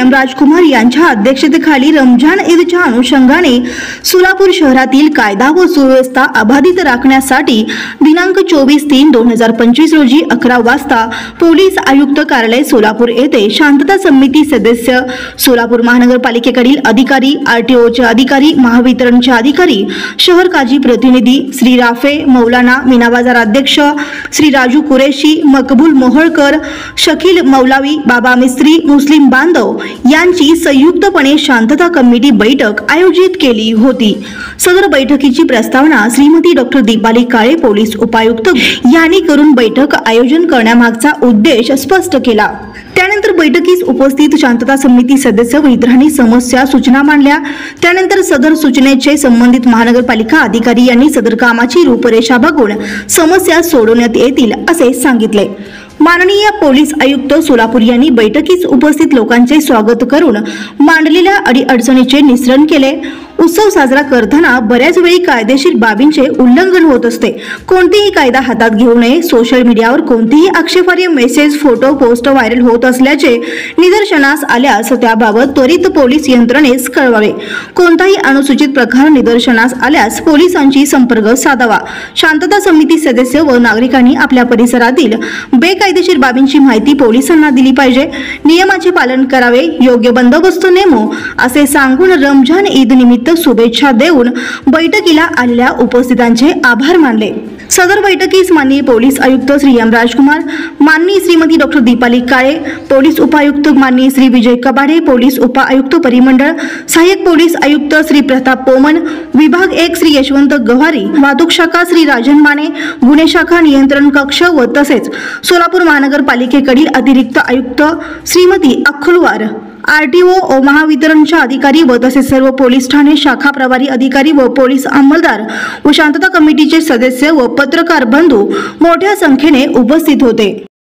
M राजकुमार यांच्या अध्यक्षतेखाली रमजान ईदच्या अनुषंगाने सोलापूर शहरातील कायदा व सुव्यवस्था अबाधित राखण्यासाठी दिनांक 24/3/2025 रोजी 11 वाजता पोलीस आयुक्त कार्यालय सोलापूर येथे शांतता समिती सदस्य, सोलापूर महानगरपालिकेकडील अधिकारी, आरटीओचे अधिकारी, महावितरणचे अधिकारी, शहर काजी प्रतिनिधी श्री राफे मौलाना, मीना बाजार अध्यक्ष श्री राजू कुरेशी, मकबूल मोहळकर, शकील मौलावी, बाबा मिस्त्री, मुस्लिम बांधव यांची संयुक्तपणे शांतता कमिटी बैठक आयोजित केली होती। सदर बैठकीची प्रस्तावना श्रीमती डॉक्टर दीपाली काळे पोलीस उपायुक्त यांनी करून बैठक आयोजन करण्यामागचा उद्देश स्पष्ट केला। त्यानंतर बैठकीस उपस्थित शांतता समिती सदस्य व इतरांनी समस्या सूचना मांडल्या। त्यानंतर सदर सूचनेचे संबंधित महानगरपालिका अधिकारी यांनी सदर कामाची रूपरेषा बघून समस्या सोडवण्यात येतील असे सांगितले। माननीय पोलीस आयुक्त सोलापूर यांनी बैठकीस उपस्थित लोकांचे स्वागत करून मांडलेल्या अडीअडचणीचे निरसन केले। उत्सव साजरा करताना बऱ्याच वेळी कायदेशीर बाबींचे उल्लंघन होत असते। कोणतीही कायदा हातात घेऊ नये। सोशल मीडियावर कोणतेही आक्षेपार्ह मेसेज, फोटो, पोस्ट व्हायरल होत असल्याचे निदर्शनास आल्यास त्याबाबत त्वरित पोलीस यंत्रणेस कळवावे। कोणताही अनुचित प्रकार निदर्शनास आल्यास पोलिसांशी संपर्क साधावा। शांतता समिती सदस्य व नागरिकांनी आपल्या परिसरातील बेकायदेशीर बाबींची माहिती पोलिसांना दिली पाहिजे। नियमाचे पालन करावे, योग्य बंदोबस्त नेमो असे सांगून रमजान ईद निमित्त शुभेच्छा देऊन बैठकीला आलेल्या उपस्थितांचे आभार मानले। सदर बैठकीस माननीय पोलीस आयुक्त श्री एम राजकुमार, माननीय श्रीमती डॉक्टर दीपाली काळे, पोलीस उपायुक्त माननीय श्री विजय कबाडे, पोलीस उपायुक्त परिमंडळ, सहाय्यक पोलीस आयुक्त श्री प्रताप पोमन, विभाग 1 श्री यशवंत गव्हारी, वाहतूक शाखा श्री राजन माने, गुन्हे शाखा नियंत्रण कक्ष व तसेच सोलापूर महानगरपालिकेकडील अतिरिक्त आयुक्त श्रीमती अखलवार, आरटीओ व महावितरणच्या अधिकारी व तसेच सर्व पोलीस ठाणे शाखा प्रभारी अधिकारी व पोलीस अंमलदार व शांतता कमिटीचे सदस्य व पत्रकार बंधू मोठ्या संख्येने उपस्थित होते।